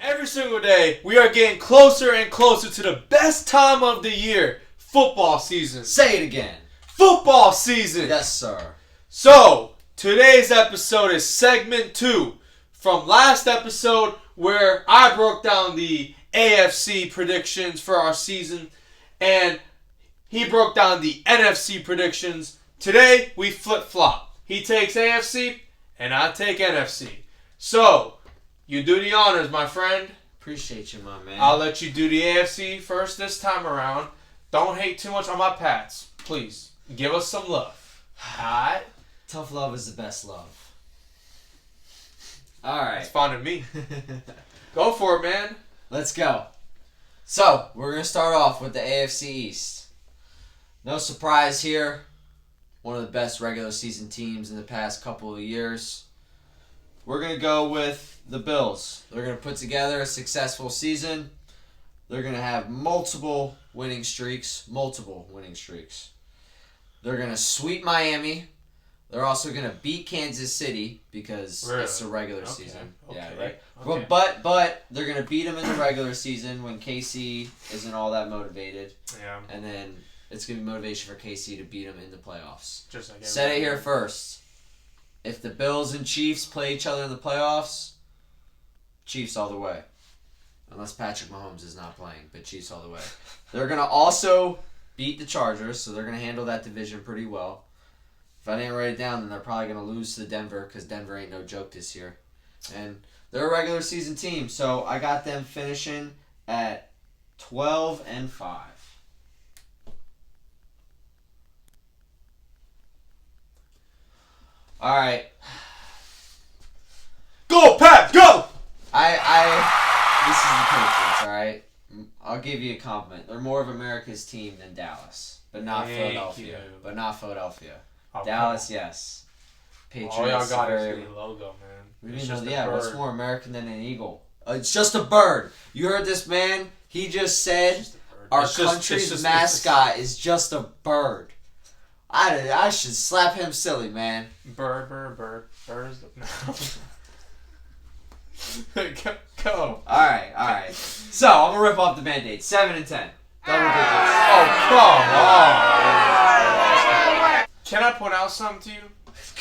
Every single day, we are getting closer and closer to the best time of the year, football season. Say it again. Football season. Yes, sir. So, today's episode is segment 2 from last episode where I broke down the AFC predictions for our season and he broke down the NFC predictions. Today, we flip-flop. He takes AFC and I take NFC. So, you do the honors, my friend. Appreciate you, my man. I'll let you do the AFC first this time around. Don't hate too much on my Pats. Please, give us some love. Alright? Tough love is the best love. Alright. It's fine with me. Go for it, man. Let's go. So, we're going to start off with the AFC East. No surprise here. One of the best regular season teams in the past couple of years. We're going to go with the Bills. They're going to put together a successful season. They're going to have multiple winning streaks. They're going to sweep Miami. They're also going to beat Kansas City because it's the regular season. Okay. Yeah, right. Okay. But they're going to beat them in the regular season when KC isn't all that motivated. Yeah. And then it's going to be motivation for KC to beat them in the playoffs. Just like Said it here first. If the Bills and Chiefs play each other in the playoffs, Chiefs all the way. Unless Patrick Mahomes is not playing, but Chiefs all the way. They're going to also beat the Chargers, so they're going to handle that division pretty well. If I didn't write it down, then they're probably going to lose to Denver because Denver ain't no joke this year. And they're a regular season team, so I got them finishing at 12-5. All right. Go, Pat, go! This is the Patriots, all right? I'll give you a compliment. They're more of America's team than Dallas, but not Philadelphia. Oh, Dallas, yes. Patriots. All y'all got is the logo, man. What's more American than an eagle? It's just a bird. You heard this man? He just said our country's mascot is just a bird. I should slap him silly, man. Bird. Bird is the... Go. Alright. So, I'm going to rip off the Band-Aid. 7-10. Double digits. Oh, come on. Can I point out something to you?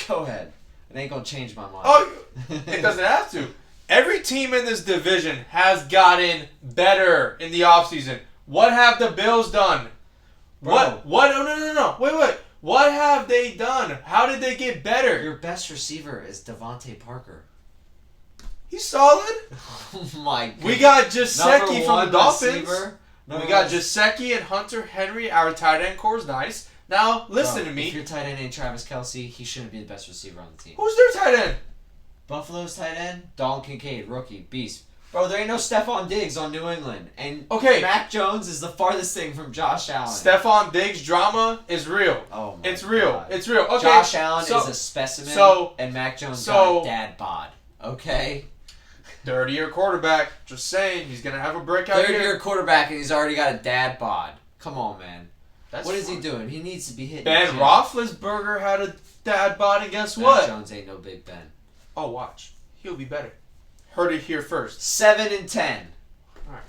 Go ahead. It ain't going to change my mind. Oh, it doesn't have to. Every team in this division has gotten better in the offseason. What have the Bills done? Bro. What? No. Wait. What have they done? How did they get better? Your best receiver is Devontae Parker. He's solid. Oh my god. We got Gesicki from the Dolphins. We got just Gesicki and Hunter Henry. Our tight end core is nice. Now, listen to me. If your tight end ain't Travis Kelce, he shouldn't be the best receiver on the team. Who's their tight end? Buffalo's tight end? Dalton Kincaid, rookie, beast. Bro, there ain't no Stephon Diggs on New England. And Mac Jones is the farthest thing from Josh Allen. Stephon Diggs' drama is real. Oh my It's real. God. It's real. Okay. Josh Allen is a specimen, and Mac Jones got a dad bod. Okay? Third-year quarterback. Just saying, he's going to have a breakout year. Third-year quarterback, and he's already got a dad bod. Come on, man. What is fun. he doing? He needs to be hitting Ben Roethlisberger had a dad bod, and guess what? Mac Jones ain't no Big Ben. Oh, watch. He'll be better. Heard it here first. 7-10. All right.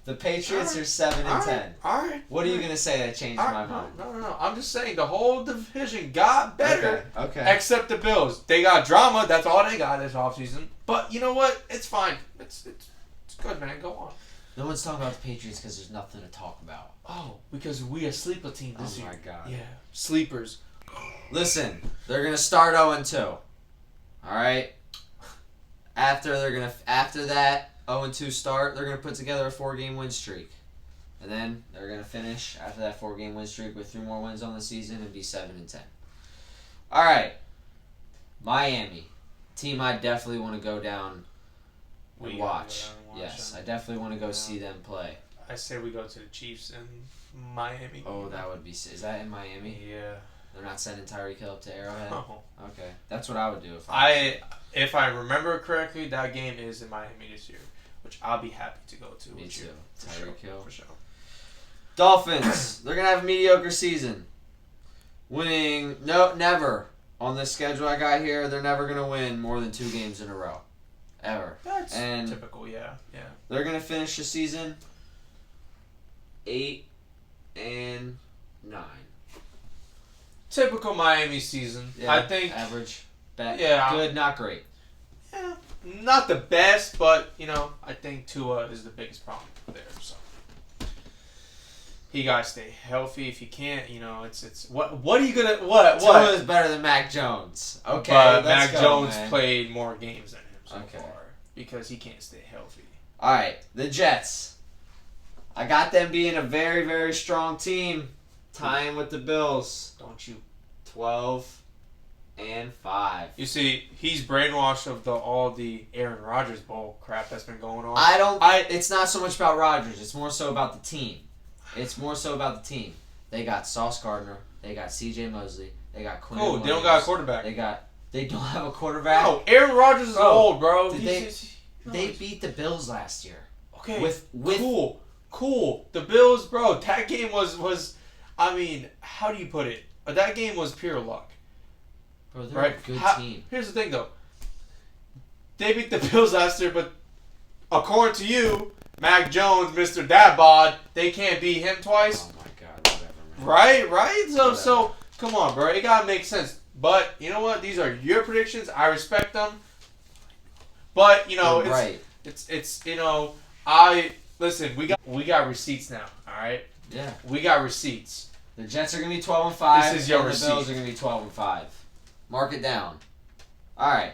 The Patriots are 7-10. All right. What are you going to say that changed my mind? No. I'm just saying the whole division got better. Okay. Except the Bills. They got drama. That's all they got this offseason. But you know what? It's fine. It's good, man. Go on. No one's talking about the Patriots because there's nothing to talk about. Oh, because we a sleeper team this year. Oh, my God. Yeah. Sleepers. Listen, they're going to start 0-2. All right? After that 0-2 start, they're going to put together a 4-game win streak. And then they're going to finish after that 4-game win streak with 3 more wins on the season and be 7-10. All right. Miami. Team I definitely want to go down and watch. Yes, I definitely want to go see them play. I say we go to the Chiefs in Miami. Oh, that would be... Is that in Miami? Yeah. They're not sending Tyreek Hill up to Arrowhead? No. Okay. That's what I would do if I remember correctly, that game is in Miami this year, which I'll be happy to go to. Me too. Tyreek Hill. For sure. Dolphins. They're going to have a mediocre season. Winning... No, never. On this schedule I got here, they're never going to win more than 2 games in a row. ever. That's and typical, yeah. they're going to finish the season 8-9. Typical Miami season. Yeah, I think average. Bad. Yeah. Good, not great. Yeah, not the best, but I think Tua is the biggest problem there. So he gotta stay healthy. If he can't, it's what are you gonna what? Tua is better than Mac Jones. Okay, but let's Mac go, Jones man. played more games than him so Okay. far because he can't stay healthy. All right, the Jets. I got them being a very, very strong team, tying with the Bills. Don't you? 12-5. You see, he's brainwashed of all the Aaron Rodgers bull crap that's been going on. It's not so much about Rodgers. It's more so about the team. They got Sauce Gardner. They got C.J. Mosley. They got Quinn. Oh, they don't got a quarterback. They don't have a quarterback. No, Aaron Rodgers is old, bro. They beat the Bills last year. Okay. With cool. The Bills, bro. That game was. I mean, how do you put it? That game was pure luck. Bro, they're right? a good team. Here's the thing, though. They beat the Bills last year, but according to you, Mac Jones, Mr. Dadbod, they can't beat him twice. Oh my God, whatever, man. Right? So come on, bro. It gotta make sense. But you know what? These are your predictions. I respect them. But it's listen. We got receipts now. All right. Yeah. We got receipts. The Jets are gonna be 12-5. This is your and receipt. The Bills are gonna be 12-5. Mark it down. All right.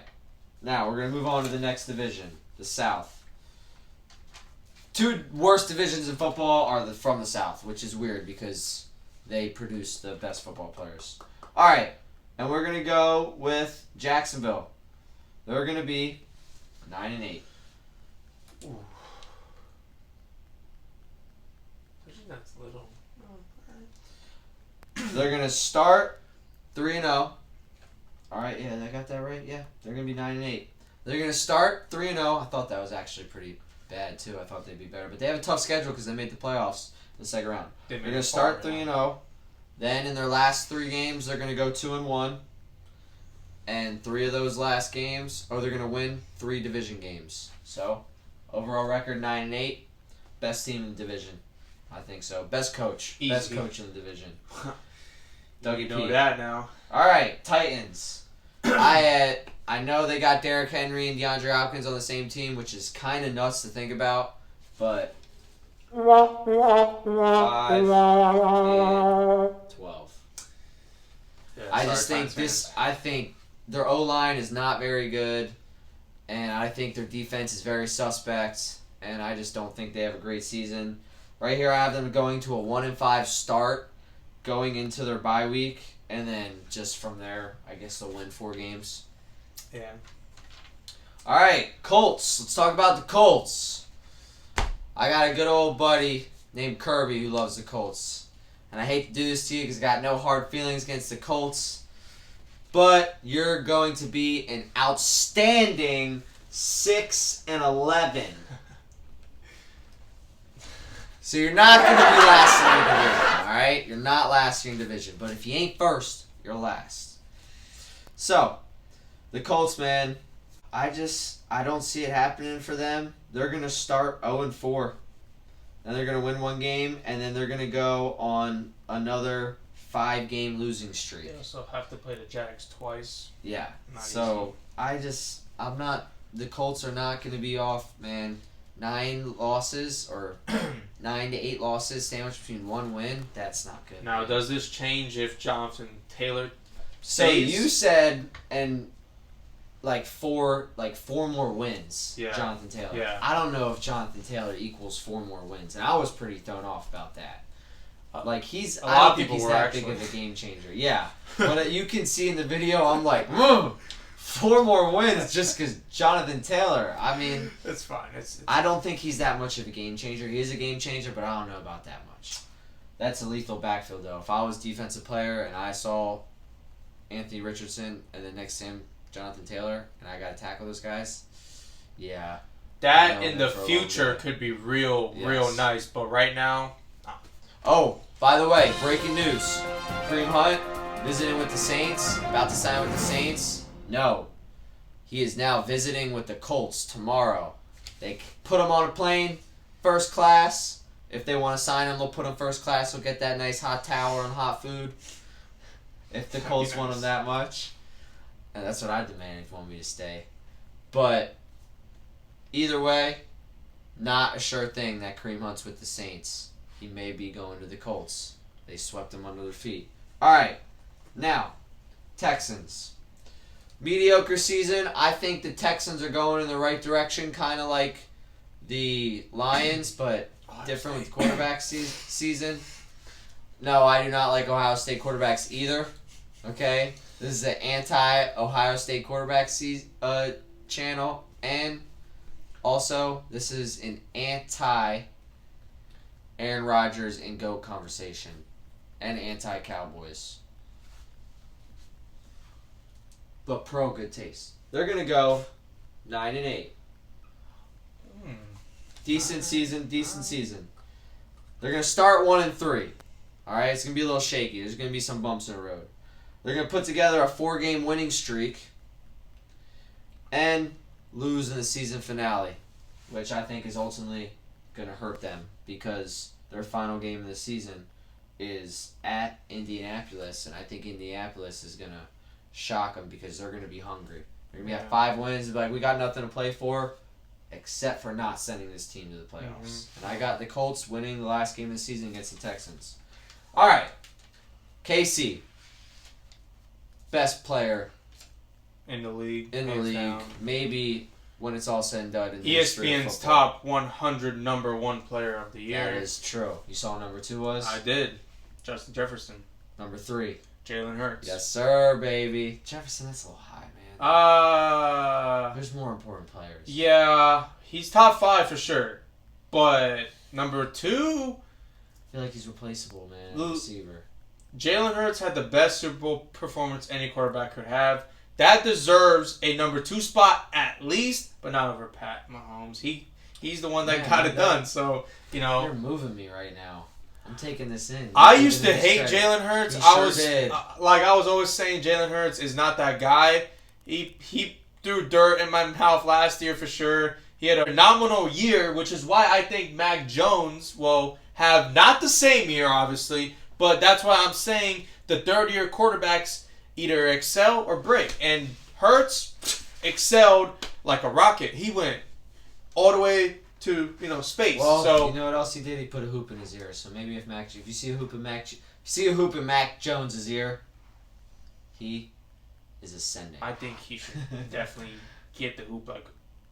Now we're gonna move on to the next division, the South. 2 worst divisions in football are from the South, which is weird because they produce the best football players. All right, and we're gonna go with Jacksonville. They're gonna be 9-8. Ooh. That's little. They're gonna start 3-0. All right, yeah, I got that right. Yeah, they're gonna be 9-8. They're gonna start 3-0. I thought that was actually pretty bad too. I thought they'd be better, but they have a tough schedule because they made the playoffs in the second round. They're gonna start 3-0. Then in their last 3 games, they're gonna go 2-1. And 3 of those last games, they're gonna win 3 division games. So overall record 9-8. Best team in the division. I think so. Best coach. Easy. Best coach in the division. You know that now. All right, Titans. I know they got Derrick Henry and DeAndre Hopkins on the same team, which is kind of nuts to think about, but 5-12. Yeah, I just think I think their O-line is not very good, and I think their defense is very suspect, and I just don't think they have a great season. Right here, I have them going to a 1-5 start, going into their bye week, and then just from there, I guess they'll win 4 games. Yeah. All right, Colts. Let's talk about the Colts. I got a good old buddy named Kirby who loves the Colts. And I hate to do this to you because I got no hard feelings against the Colts. But you're going to be an outstanding 6-11. So you're not going to be last in your division, all right? You're not last in your division. But if you ain't first, you're last. So, the Colts, man, I don't see it happening for them. They're going to start 0-4. Then they're going to win 1 game, and then they're going to go on another 5-game losing streak. They also have to play the Jags twice. Yeah. Not So, the Colts are not going to be off, man. 9 losses or 9 to 8 losses sandwiched between 1 win. That's not good. Now, man. does this change if Jonathan Taylor So stays? you said like four more wins. Yeah. Jonathan Taylor. Yeah. I don't know if Jonathan Taylor equals 4 more wins, and I was pretty thrown off about that. Like a I lot don't of think people he's were that actually. big of a game changer. Yeah, but you can see in the video, I'm like, 4 more wins just because Jonathan Taylor. I mean, It's fine. It's I don't think he's that much of a game changer. He is a game changer, but I don't know about that much. That's a lethal backfield, though. If I was defensive player and I saw Anthony Richardson and then next to him Jonathan Taylor and I got to tackle those guys, yeah. that I know in that the for a long future time. could be real Yes. nice. But right now, Oh, by the way, breaking news. Kareem Hunt visiting with the Saints, about to sign with the Saints. No. He is now visiting with the Colts tomorrow. They put him on a plane, first class. If they want to sign him, they'll put him first class. He'll get that nice hot towel and hot food. If the Colts want him that much. And that's what I demand if you want me to stay. But either way, not a sure thing that Kareem Hunt's with the Saints. He may be going to the Colts. They swept him under their feet. All right, now, Texans. Mediocre season. I think the Texans are going in the right direction, kind of like the Lions, but different with quarterback season. No, I do not like Ohio State quarterbacks either. Okay? This is an anti-Ohio State quarterback channel. And also, this is an anti-Aaron Rodgers and GOAT conversation. And anti-Cowboys. But pro good taste. They're going to go 9-8. Decent season. They're going to start 1-3. All right, it's going to be a little shaky. There's going to be some bumps in the road. They're going to put together a 4-game winning streak and lose in the season finale, which I think is ultimately going to hurt them because their final game of the season is at Indianapolis, and I think Indianapolis is going to shock them because they're going to be hungry. They're going to be at 5 wins and be like, we got nothing to play for except for not sending this team to the playoffs. And I got the Colts winning the last game of the season against the Texans. All right. KC. Best player in the league. Down. Maybe when it's all said and done. In ESPN's top 100 number 1 player of the year. That is true. You saw number 2 was? I did. Justin Jefferson. Number 3. Jalen Hurts. Yes, sir, baby. Jefferson, that's a little high, man. There's more important players. Yeah, he's top 5 for sure. But number 2... I feel like he's replaceable, man. Receiver. Jalen Hurts had the best Super Bowl performance any quarterback could have. That deserves a number 2 spot at least, but not over Pat Mahomes. He's the one that got it done. So, You're moving me right now. I'm taking this in. I used to hate Jalen Hurts. Did. I was always saying Jalen Hurts is not that guy. He threw dirt in my mouth last year for sure. He had a phenomenal year, which is why I think Mac Jones will have not the same year, obviously, but that's why I'm saying the third-year quarterbacks either excel or break. And Hurts excelled like a rocket. He went all the way to space. Well, so you know what else he did? He put a hoop in his ear. So maybe if you see a hoop in Mac Jones' ear, he is ascending. I think he should definitely get the hoop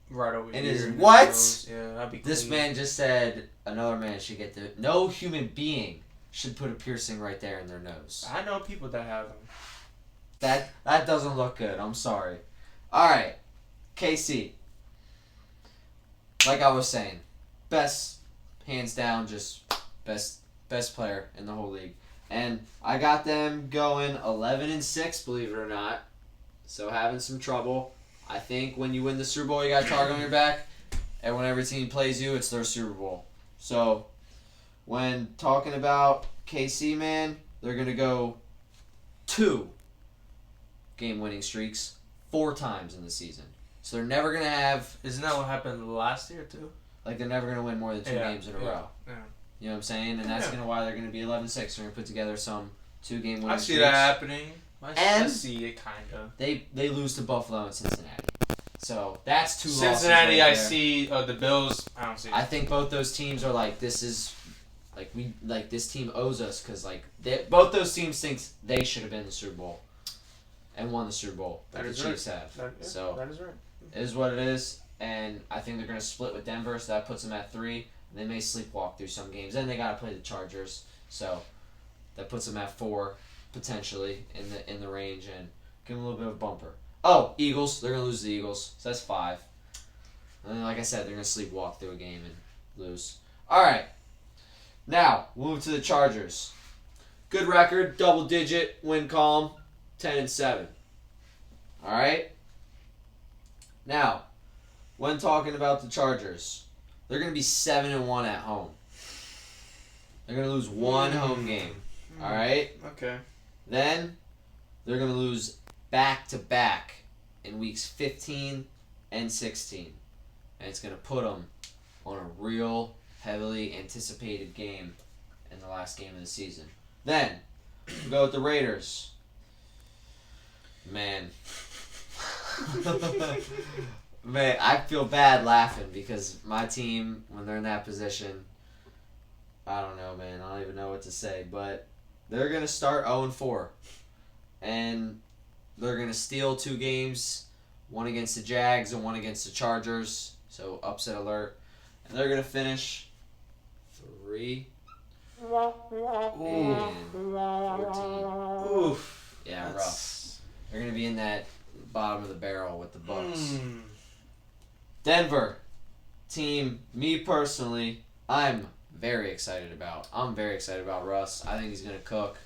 right over here. His what? Nose. Yeah, that'd be clean. This man just said another man should get no human being should put a piercing right there in their nose. I know people that have them. That doesn't look good. I'm sorry. All right, KC. Like I was saying, best, hands down, just best player in the whole league. And I got them going 11-6, believe it or not. So having some trouble. I think when you win the Super Bowl, you got a target on your back. And when every team plays you, it's their Super Bowl. So when talking about KC, man, they're going to go 2 game-winning streaks 4 times in the season. So they're never going to have... Isn't that what happened last year, too? Like, they're never going to win more than 2 games in a row. Yeah. You know what I'm saying? And that's why they're going to be 11-6. They're going to put together some 2-game winning streaks. I see that happening. I see it, kind of. They lose to Buffalo and Cincinnati. So that's 2 losses Cincinnati, right I there. see. The Bills, I don't see it. I think both those teams are like, this team owes us because both those teams think they should have been in the Super Bowl and won the Super Bowl. That the is Chiefs right. have. That is right. It is what it is, and I think they're going to split with Denver, so that puts them at 3. They may sleepwalk through some games. Then they got to play the Chargers, so that puts them at 4 potentially in the range and give them a little bit of a bumper. Oh, Eagles. They're going to lose to the Eagles, so that's 5. And then, like I said, they're going to sleepwalk through a game and lose. All right. Now, we'll move to the Chargers. Good record, double-digit win column, 10-7. All right? Now, when talking about the Chargers, they're going to be 7-1 at home. They're going to lose 1 home game. All right? Okay. Then, they're going to lose back-to-back in weeks 15 and 16. And it's going to put them on a real heavily anticipated game in the last game of the season. Then, we go with the Raiders. Man. Man, I feel bad laughing because my team, when they're in that position, I don't know, man. I don't even know what to say. But they're going to start 0-4. And they're going to steal 2 games, one against the Jags and one against the Chargers. So, upset alert. And they're going to finish 3 and 14. Oof. Yeah, rough. They're going to be in that bottom of the barrel with the Bucks. Denver team, me personally, I'm very excited about. I'm very excited about Russ. I think he's going to cook.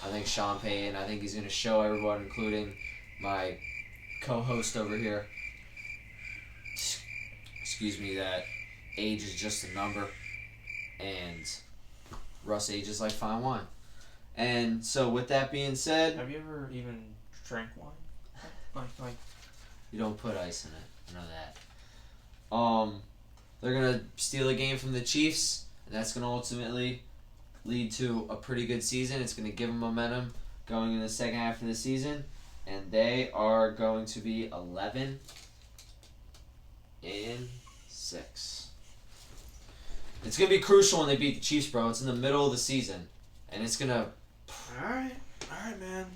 I think Sean Payton, I think he's going to show everyone, including my co-host over here, excuse me, that age is just a number. And Russ ages like fine wine. And so with that being said... Have you ever even drank wine? Like You don't put ice in it. I know that. They're going to steal a game from the Chiefs, and that's going to ultimately lead to a pretty good season. It's going to give them momentum going in the second half of the season, and they are going to be 11-6. It's going to be crucial when they beat the Chiefs, bro. It's in the middle of the season, and it's going to... All right, man.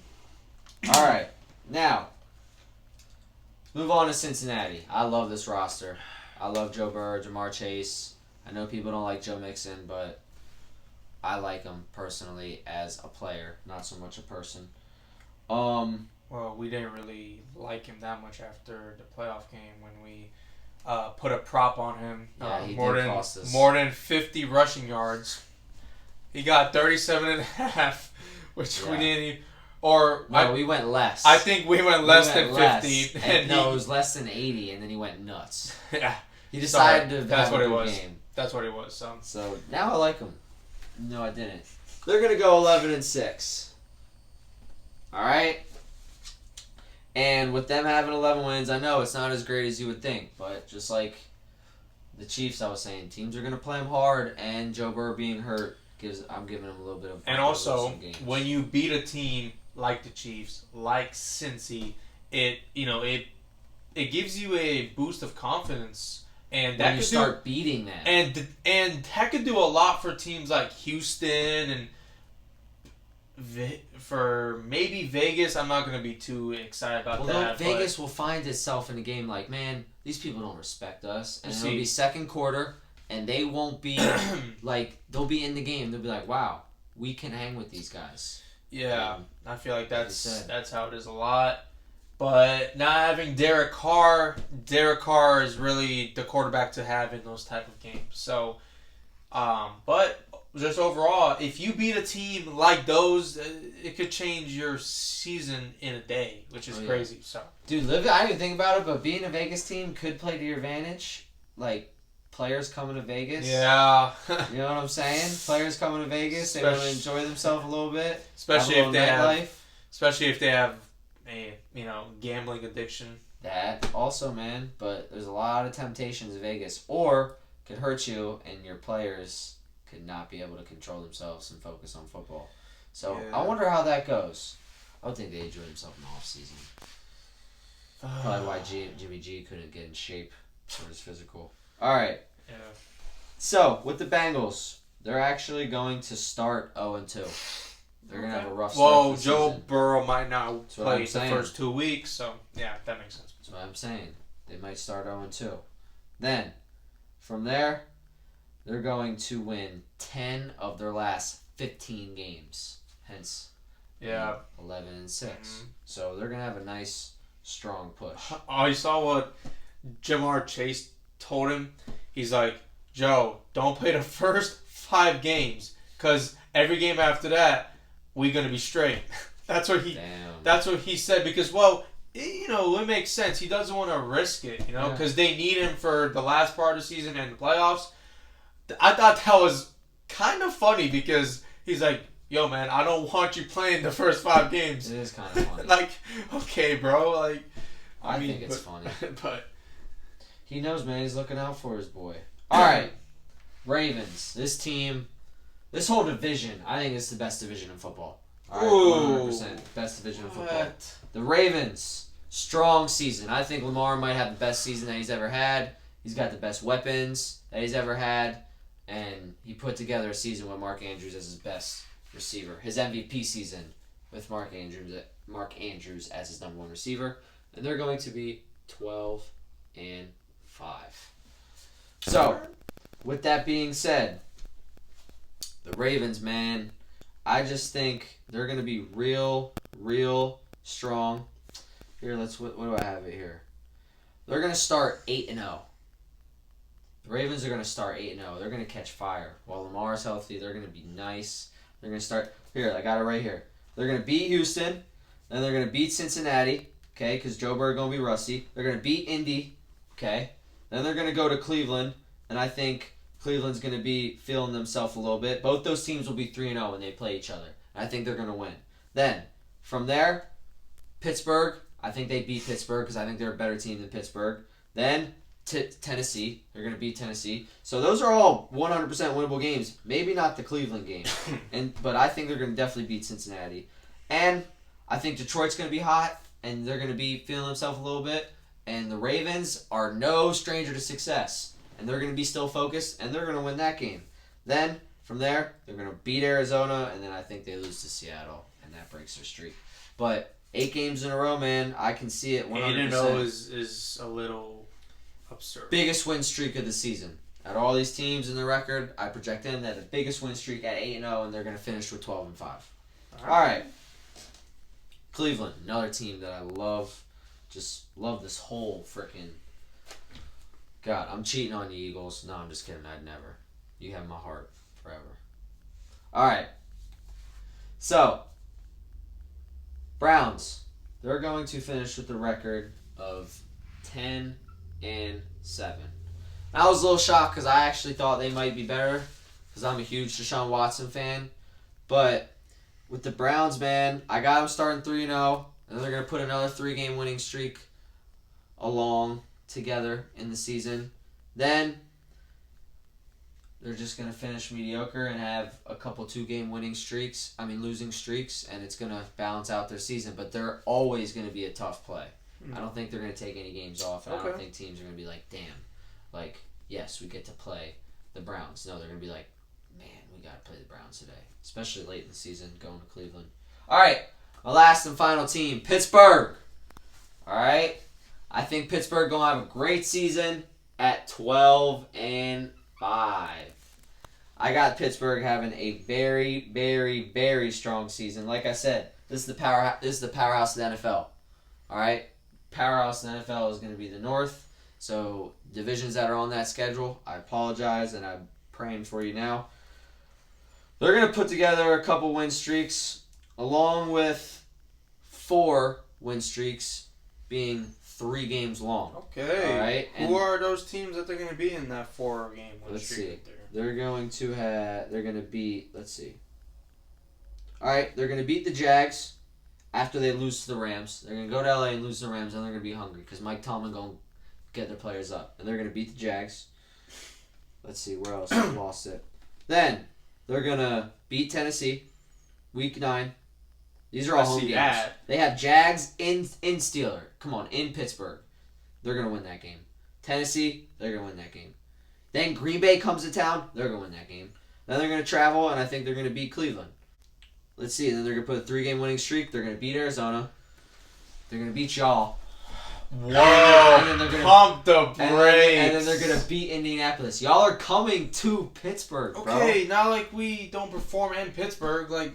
All right, now, move on to Cincinnati. I love this roster. I love Joe Burrow, Jamar Chase. I know people don't like Joe Mixon, but I like him personally as a player, not so much a person. Well, we didn't really like him that much after the playoff game when we put a prop on him. Yeah, he did cost us. More than 50 rushing yards. He got 37.5, which we didn't even... we went less. I think we went less than 50. And no, it was less than 80, and then he went nuts. Yeah. He decided to That's have what a it good was. game. That's what it was. So now I like him. No, I didn't. They're gonna go 11-6. All right. And with them having 11 wins, I know it's not as great as you would think, but just like the Chiefs, I was saying, teams are gonna play them hard, and Joe Burrow being hurt I'm giving him a little bit of. And also, when you beat a team like the Chiefs, like Cincy, it gives you a boost of confidence. And that when you start beating them. And that could do a lot for teams like Houston and for maybe Vegas. I'm not going to be too excited about that. Vegas will find itself in a game like, man, these people don't respect us. And it'll be second quarter, and they won't be like, they'll be in the game. They'll be like, wow, we can hang with these guys. Yeah, I feel like that's how it is a lot. But not having Derek Carr is really the quarterback to have in those type of games. So, but just overall, if you beat a team like those, it could change your season in a day, which is crazy. So, dude, I didn't even think about it, but being a Vegas team could play to your advantage. Like, players coming to Vegas. Yeah. You know what I'm saying? Players coming to Vegas, they want to enjoy themselves a little bit. Especially if they have a gambling addiction. That also, man, but there's a lot of temptations in Vegas, or could hurt you, and your players could not be able to control themselves and focus on football. So I wonder how that goes. I would think they enjoy themselves in the off season. Probably why Jimmy G couldn't get in shape for his physical. All right. Yeah. So with the Bengals, they're actually going to start 0-2. They're going to have a rough start. Well, Joe Burrow might not play the first 2 weeks, so yeah, that makes sense. That's what I'm saying. They might start 0-2. Then, from there, they're going to win 10 of their last 15 games. Hence, 11-6. Mm-hmm. So they're going to have a nice, strong push. Oh, you saw what Jamar Chase told him? He's like, Joe, don't play the first 5 games, because every game after that, we're gonna be straight. That's what he said, because it makes sense. He doesn't want to risk it, because they need him for the last part of the season and the playoffs. I thought that was kind of funny, because he's like, yo man, I don't want you playing the first 5 games. It is kind of funny. Like, okay bro, like, I think it's funny. But he knows, man. He's looking out for his boy. All right, Ravens. This team, this whole division, I think it's the best division in football. All right, 100% best division in football. What? The Ravens, strong season. I think Lamar might have the best season that he's ever had. He's got the best weapons that he's ever had, and he put together a season with Mark Andrews as his best receiver. His MVP season with Mark Andrews as his number one receiver, and they're going to be 12-5. So, with that being said, the Ravens, man, I just think they're going to be real strong. Here, what do I have it here? They're going to start 8-0. The Ravens are going to start 8-0. They're going to catch fire. While Lamar's healthy, they're going to be nice. They're going to start... Here, I got it right here. They're going to beat Houston. Then they're going to beat Cincinnati, okay, because Joe Burrow going to be rusty. They're going to beat Indy, okay. Then they're going to go to Cleveland, and I think Cleveland's going to be feeling themselves a little bit. Both those teams will be 3-0 when they play each other. I think they're going to win. Then, from there, Pittsburgh. I think they beat Pittsburgh because I think they're a better team than Pittsburgh. Then, Tennessee. They're going to beat Tennessee. So those are all 100% winnable games. Maybe not the Cleveland game, but I think they're going to definitely beat Cincinnati. And I think Detroit's going to be hot, and they're going to be feeling themselves a little bit. And the Ravens are no stranger to success, and they're going to be still focused, and they're going to win that game. Then, from there, they're going to beat Arizona, and then I think they lose to Seattle, and that breaks their streak. But 8 games in a row, man, I can see it 100%. 8-0 is a little absurd. Biggest win streak of the season. Out of all these teams in the record, I project them that the biggest win streak at 8-0, and they're going to finish with 12-5. All right. Cleveland, another team that I love. Just love this whole freaking... God, I'm cheating on the Eagles. No, I'm just kidding. I'd never. You have my heart forever. All right. So, Browns. They're going to finish with a record of 10-7. I was a little shocked because I actually thought they might be better because I'm a huge Deshaun Watson fan. But with the Browns, man, I got them starting 3-0. And they're going to put another 3-game winning streak along together in the season. Then they're just going to finish mediocre and have a couple 2-game losing streaks, and it's going to balance out their season. But they're always going to be a tough play. I don't think they're going to take any games off, and I don't think teams are going to be like, damn, yes, we get to play the Browns. No, they're going to be like, man, we got to play the Browns today, especially late in the season going to Cleveland. All right. My last and final team, Pittsburgh. All right? I think Pittsburgh going to have a great season at 12-5. I got Pittsburgh having a very, very, very strong season. Like I said, this is the powerhouse of the NFL. All right? Powerhouse of the NFL is going to be the North. So, divisions that are on that schedule, I apologize, and I'm praying for you now. They're going to put together a couple win streaks, along with 4 win streaks being 3 games long. Okay. All right. Who are those teams that they're going to be in that 4-game win streak? Let's see. They're going to beat, let's see. All right. They're going to beat the Jags after they lose to the Rams. They're going to go to LA and lose to the Rams, and they're going to be hungry because Mike Tomlin going to get their players up. And they're going to beat the Jags. Let's see. Where else? I lost it. Then they're going to beat Tennessee week 9. These are all home games. That. They have Jags in Steeler. Come on, in Pittsburgh. They're going to win that game. Tennessee, they're going to win that game. Then Green Bay comes to town. They're going to win that game. Then they're going to travel, and I think they're going to beat Cleveland. Let's see. Then they're going to put a 3-game winning streak. They're going to beat Arizona. They're going to beat y'all. Whoa. And then they're gonna, pump the brakes. And then they're going to beat Indianapolis. Y'all are coming to Pittsburgh, bro. Okay, not like we don't perform in Pittsburgh.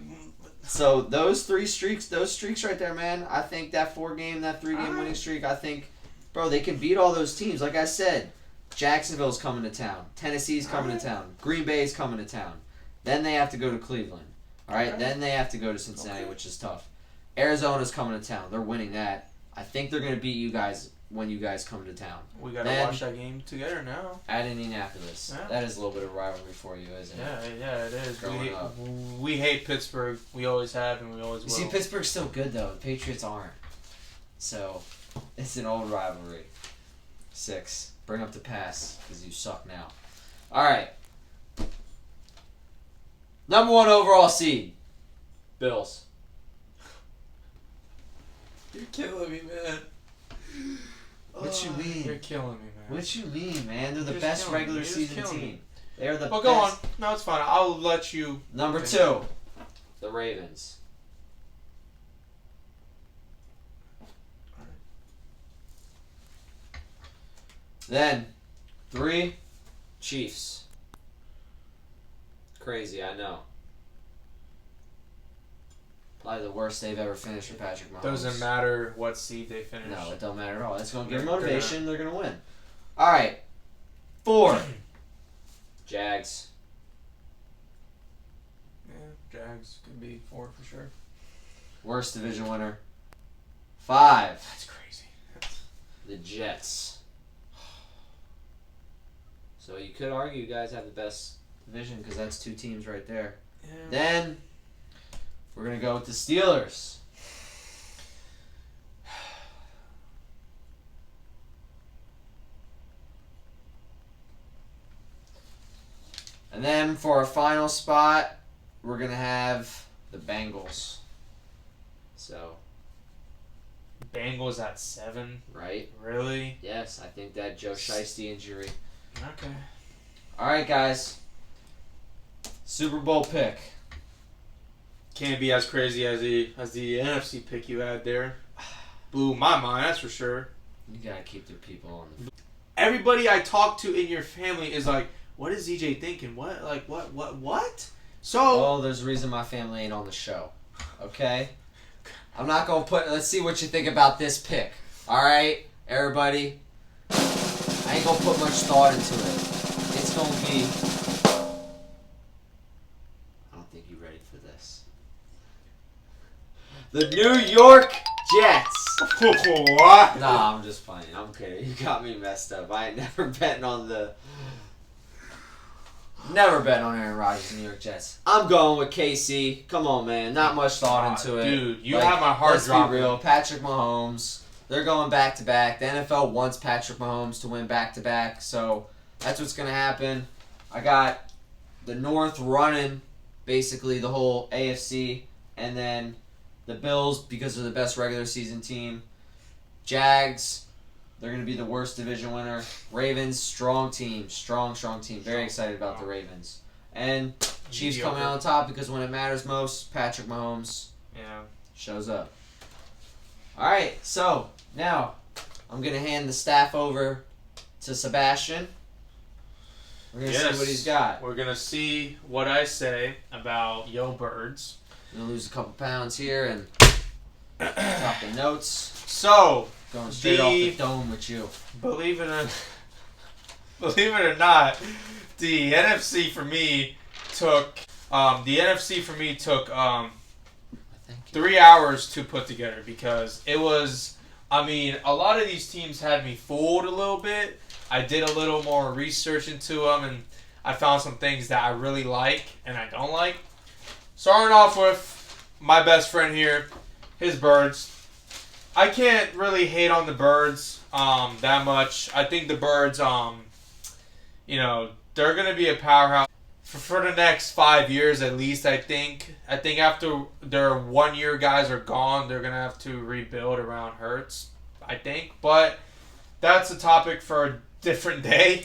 So those streaks right there, man. I think that 3-game winning streak, I think, bro, they can beat all those teams. Like I said, Jacksonville's coming to town. Tennessee's coming to town. Green Bay's coming to town. Then they have to go to Cleveland. All right? Then they have to go to Cincinnati, which is tough. Arizona's coming to town. They're winning that. I think they're going to beat you guys when you guys come to town. We got to watch that game together now. At Indianapolis. Yeah. That is a little bit of rivalry for you, isn't it? Yeah, it is. We hate Pittsburgh. We always have and we always will. See, Pittsburgh's still good, though. The Patriots aren't. So, It's an old rivalry. 6. Bring up the pass, because you suck now. Alright. Number 1 overall seed. Bills. You're killing me, man. What you mean? You're killing me, man. What you mean, man? They're the You're best killing me. regular You're just season killing team. me. They are the Well, best. go on. No, it's fine. I'll let you. Number 2. The Ravens. Then, 3, Chiefs. Crazy, I know. Probably the worst they've ever finished for Patrick Mahomes. Doesn't matter what seed they finish. No, it don't matter at all. It's going to give them They're motivation. They're going to win. All right. 4, Jags. Yeah, Jags could be 4 for sure. Worst division winner. 5, That's crazy. the Jets. So you could argue you guys have the best division because that's 2 teams right there. Yeah. Then we're going to go with the Steelers. And then for our final spot, we're going to have the Bengals. So, Bengals at 7. right? Really? Yes, I think that Joe Shiesty injury. Okay. All right, guys. Super Bowl pick. Can't be as crazy as the NFC pick you had there. Blew my mind, that's for sure. You got to keep the people on the... Everybody I talk to in your family is like, what is ZJ thinking? What? Like, what? So... Oh, there's a reason my family ain't on the show. Okay? I'm not going to put... Let's see what you think about this pick. All right, everybody? I ain't going to put much thought into it. It's going to be... I don't think you're ready for this. The New York Jets. What? Nah, I'm just playing. I'm kidding. You got me messed up. I ain't never betting on the... Never bet on Aaron Rodgers and New York Jets. I'm going with KC. Come on, man. Not much thought into it. Dude, you have my heart let's dropping. be real. Patrick Mahomes. They're going back to back. The NFL wants Patrick Mahomes to win back to back, so that's what's going to happen. I got the North running basically the whole AFC, and then the Bills because they're the best regular season team. Jags. They're going to be the worst division winner. Ravens, strong team. Strong team. Very excited about the Ravens. And Chiefs coming out on top because when it matters most, Patrick Mahomes shows up. All right, so now I'm going to hand the staff over to Sebastian. We're going to see what he's got. We're going to see what I say about Yo Birds. I'm going to lose a couple pounds here and drop the notes. So... Going straight off the dome with you. Believe it or not, the NFC for me took 3 hours to put together because it was. I mean, a lot of these teams had me fooled a little bit. I did a little more research into them, and I found some things that I really like and I don't like. Starting off with my best friend here, his Birds. I can't really hate on the Birds that much. I think the Birds, they're going to be a powerhouse for the next 5 years at least, I think. I think after their 1 year guys are gone, they're going to have to rebuild around Hurts, I think. But that's a topic for a different day.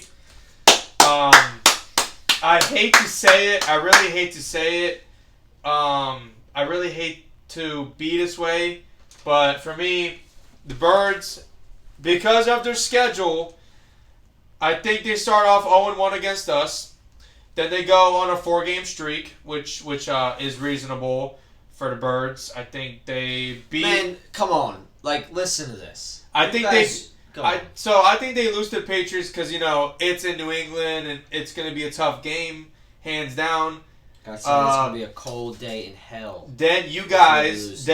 I hate to say it. I really hate to say it. I really hate to be this way. But for me, the Birds, because of their schedule, I think they start off 0-1 against us. Then they go on a 4-game streak, which is reasonable for the Birds. I think they beat. Man, come on! Like, listen to this. I think they lose to the Patriots because it's in New England and it's going to be a tough game, hands down. It's gonna be a cold day in hell. Then you guys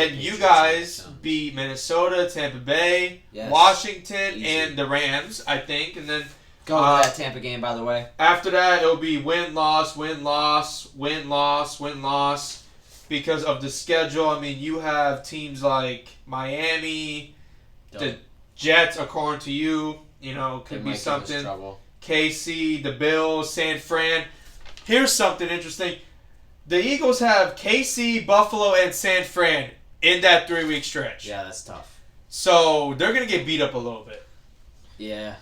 beat Minnesota, Tampa Bay, Washington, and the Rams, I think, and then go to that Tampa game, by the way. After that, it'll be win-loss because of the schedule. I mean, you have teams like Miami, Jets, according to you, could be something. KC, the Bills, San Fran. Here's something interesting. The Eagles have KC, Buffalo, and San Fran in that 3-week stretch. Yeah, that's tough. So they're going to get beat up a little bit. Yeah.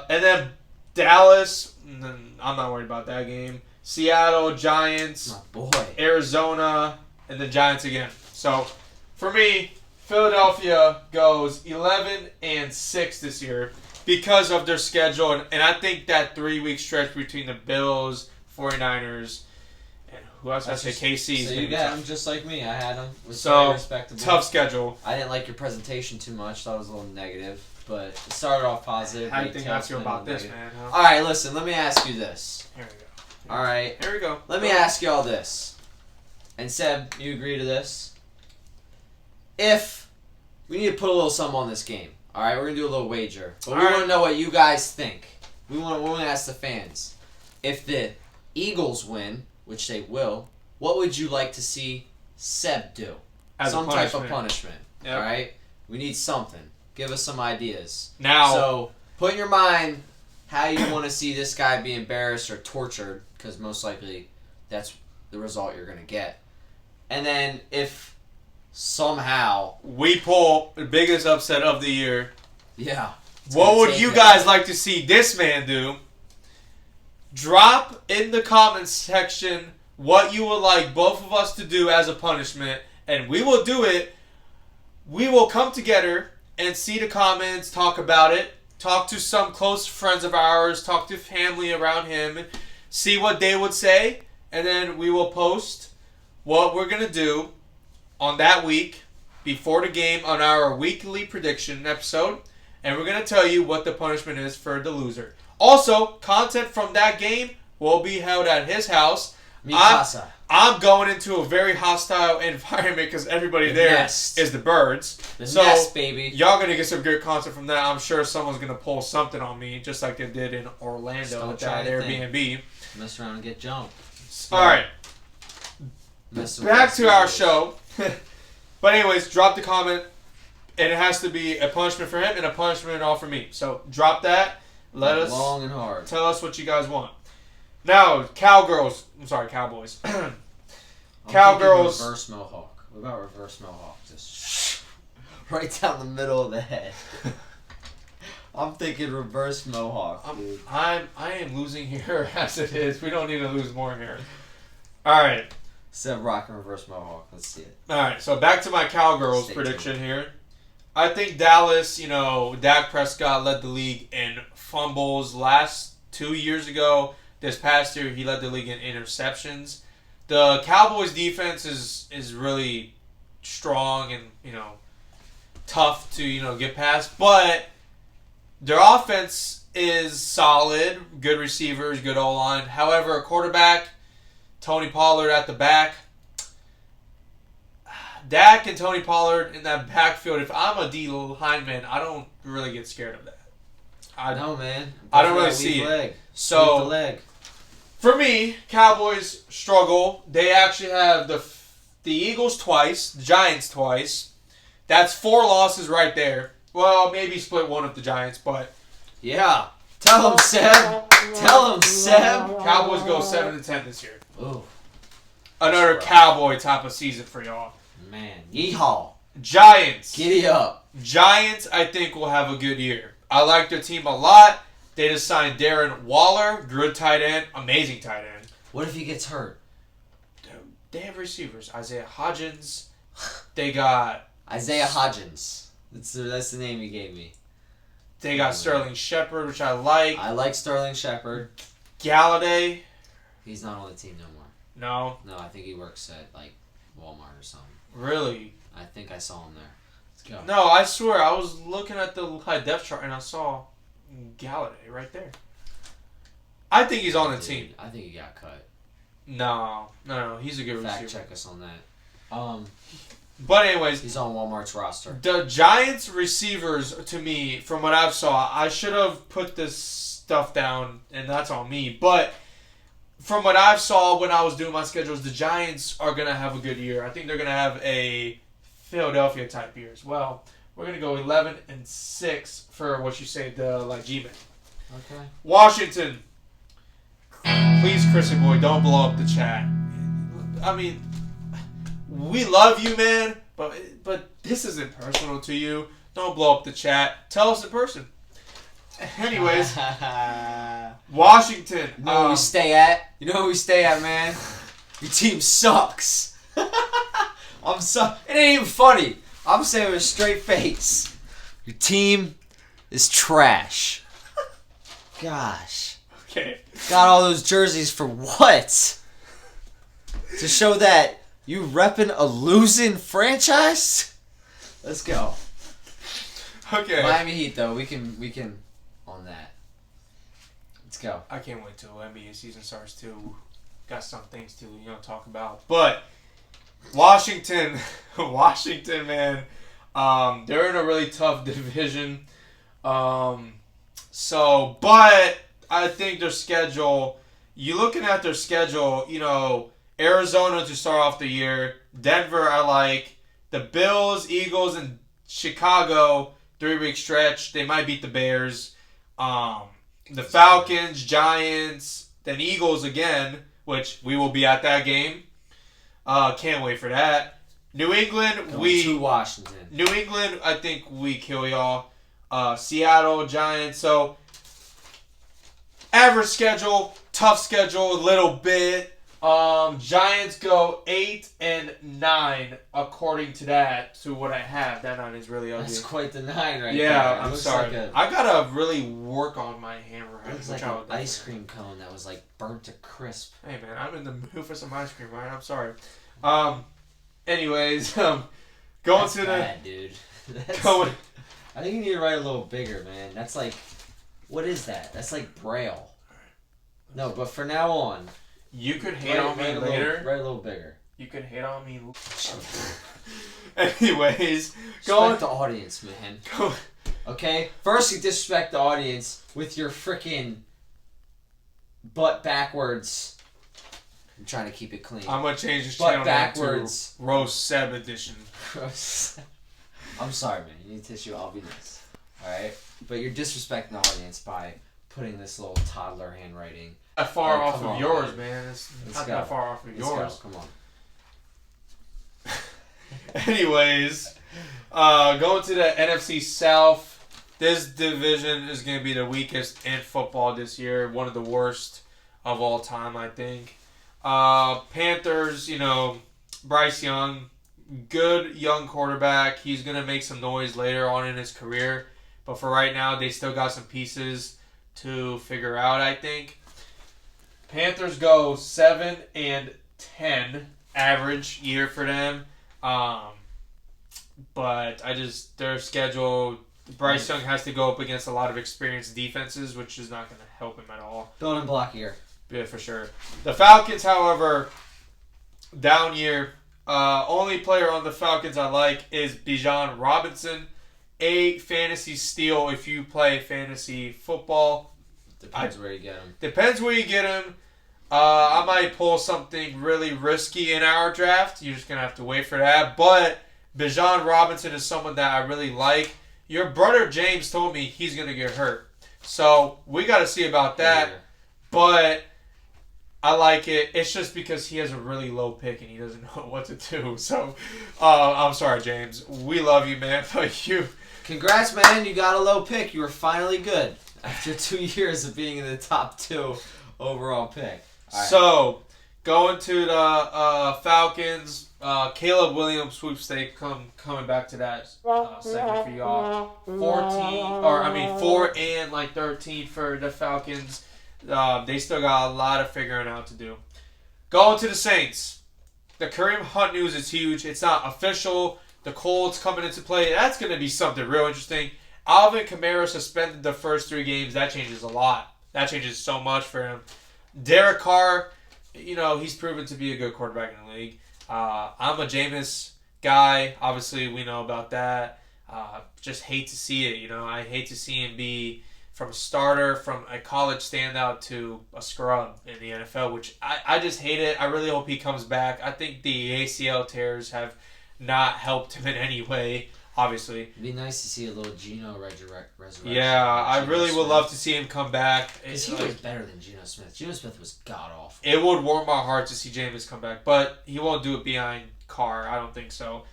And then Dallas, I'm not worried about that game. Seattle, Giants, my boy. Arizona, and the Giants again. So for me, Philadelphia goes 11-6 this year because of their schedule. And I think that 3-week stretch between the Bills, 49ers, and who else? I say KC. So you got them just like me. I had them. So respectable. Tough schedule. I didn't like your presentation too much. Thought it was a little negative, but it started off positive. How do you think I feel about this, man? Huh? All right, listen. Let me ask you this. Here we go. All right. Here we go. Let me ask y'all this. And Seb, you agree to this? If we need to put a little something on this game, all right, we're gonna do a little wager, but we want to know what you guys think. We want to ask the fans. If the Eagles win, which they will, what would you like to see Seb do? Some type of punishment. Yep. All right, we need something. Give us some ideas. Now, so put in your mind how you want to see this guy be embarrassed or tortured, because most likely that's the result you're going to get. And then if somehow we pull the biggest upset of the year, yeah, what would you guys like to see this man do? Drop in the comments section what you would like both of us to do as a punishment, and we will do it. We will come together and see the comments, talk about it, talk to some close friends of ours, talk to family around him, see what they would say, and then we will post what we're going to do on that week before the game on our weekly prediction episode, and we're going to tell you what the punishment is for the loser. Also, content from that game will be held at his house. I'm going into a very hostile environment because everybody there is the birds. The nest, baby. Y'all going to get some good content from that. I'm sure someone's going to pull something on me, just like they did in Orlando with that Airbnb. Mess around and get jumped. All right. Back to our show. But anyways, drop the comment, and it has to be a punishment for him and a punishment all for me. So drop that. Let us long and hard. Tell us what you guys want. Now, Cowboys. Cowgirls. Reverse mohawk. What about reverse mohawk? Just right down the middle of the head. I'm thinking reverse mohawk, dude. I am losing here as it is. We don't need to lose more here. All right. Instead of rock and reverse mohawk. Let's see it. All right. So back to my Cowgirls prediction here. I think Dallas, Dak Prescott led the league in fumbles last 2 years ago. This past year, he led the league in interceptions. The Cowboys' defense is really strong and, tough to, get past. But their offense is solid, good receivers, good O-line. However, a quarterback, Tony Pollard at the back. Dak and Tony Pollard in that backfield, if I'm a D lineman, I don't really get scared of that. No, man. I don't really see it. So, for me, Cowboys struggle. They actually have the Eagles twice, the Giants twice. That's 4 losses right there. Well, maybe split one of the Giants, but... Yeah. Tell them, Seb. Tell them, Seb. Cowboys go 7-10 this year. Ooh. Another Cowboy type of season for y'all. Man, yeehaw. Giants. Giddy up. Giants, I think, will have a good year. I like their team a lot. They just signed Darren Waller, good tight end, amazing tight end. What if he gets hurt? They have receivers. Isaiah Hodgins. They got... Isaiah Hodgins. That's the name you gave me. They got Sterling Shepard, which I like. I like Sterling Shepard. Galladay. He's not on the team no more. No? No, I think he works at, Walmart or something. Really? I think I saw him there. Let's go. No, I swear, I was looking at the high depth chart and I saw Galladay right there. I think he's on the team. I think he got cut. No, he's a good receiver. Fact check us on that. But anyways, he's on Walmart's roster. The Giants receivers, to me, from what I've saw, I should have put this stuff down, and that's on me. But from what I've saw when I was doing my schedules, the Giants are gonna have a good year. I think they're gonna have a Philadelphia type year as well, We're gonna go 11-6 for what you say, the G-Man. Okay. Washington. Please, Chrissy boy, don't blow up the chat. I mean, we love you, man, but this isn't personal to you. Don't blow up the chat. Tell us in person. Anyways, Washington. You know where we stay at? You know where we stay at, man? Your team sucks. I'm so. It ain't even funny. I'm saying with a straight face. Your team is trash. Gosh. Okay. Got all those jerseys for what? To show that you repping a losing franchise? Let's go. Okay. Miami Heat though, we can on that. Let's go. I can't wait till NBA season starts too. Got some things to talk about. But Washington, man, they're in a really tough division. But I think their schedule. You looking at their schedule, Arizona to start off the year, Denver I like, the Bills, Eagles, and Chicago 3-week stretch. They might beat the Bears. The Falcons, Giants, then Eagles again, which we will be at that game. Can't wait for that. New England, to Washington. New England, I think we kill y'all. Seattle, Giants. So average schedule, tough schedule a little bit. Giants go 8-9 according to that. To what I have, that 9 is really ugly. That's quite the 9 right there. Yeah, I'm sorry. I gotta really work on my hammer. It looks like an ice cream cone that was burnt to crisp. Hey man, I'm in the mood for some ice cream, right? I'm sorry. Anyways, going That's to bad, dude. going. I think you need to write a little bigger, man. That's what is that? That's Braille. No, but for now on. You could hate on me later. Write a little bigger. You could hate on me. Anyways, respect the audience, man. Okay? First you disrespect the audience with your freaking butt backwards. I'm trying to keep it clean. I'm going to change this butt channel backwards. to Roast Seb Edition. I'm sorry, man. You need tissue. I'll be nice. Alright? But you're disrespecting the audience by putting this little toddler handwriting. That far off of yours, man. It's not that far off of yours. Come on. Anyways, going to the NFC South. This division is going to be the weakest in football this year. One of the worst of all time, I think. Panthers, Bryce Young, good young quarterback. He's going to make some noise later on in his career. But for right now, they still got some pieces to figure out, I think. Panthers go 7-10 average year for them. But their schedule, Bryce Young has to go up against a lot of experienced defenses, which is not going to help him at all. Building block year. Yeah, for sure. The Falcons, however, down year. Only player on the Falcons I like is Bijan Robinson. A fantasy steal if you play fantasy football. Depends where you get him. Depends where you get him. I might pull something really risky in our draft. You're just going to have to wait for that. But Bijan Robinson is someone that I really like. Your brother James told me he's going to get hurt. So we got to see about that. Yeah. But I like it. It's just because he has a really low pick and he doesn't know what to do. So I'm sorry, James. We love you, man. But you. Congrats, man. You got a low pick. You were finally good after 2 years of being in the top 2 overall pick. Right. So, going to the Falcons, Caleb Williams sweepstake coming back to that segment for y'all. 4 and 13 for the Falcons. They still got a lot of figuring out to do. Going to the Saints. The Kareem Hunt news is huge. It's not official. The Colts coming into play. That's going to be something real interesting. Alvin Kamara suspended the first 3 games. That changes a lot. That changes so much for him. Derek Carr, he's proven to be a good quarterback in the league. I'm a Jameis guy. Obviously, we know about that. Just hate to see it. I hate to see him be from a starter, from a college standout to a scrub in the NFL, which I just hate it. I really hope he comes back. I think the ACL tears have not helped him in any way. obviously. It'd be nice to see a little Geno resurrection. Yeah, I really would love to see him come back. Because he was better than Geno Smith. Geno Smith was god-awful. It would warm my heart to see Jameis come back, but he won't do it behind Carr. I don't think so.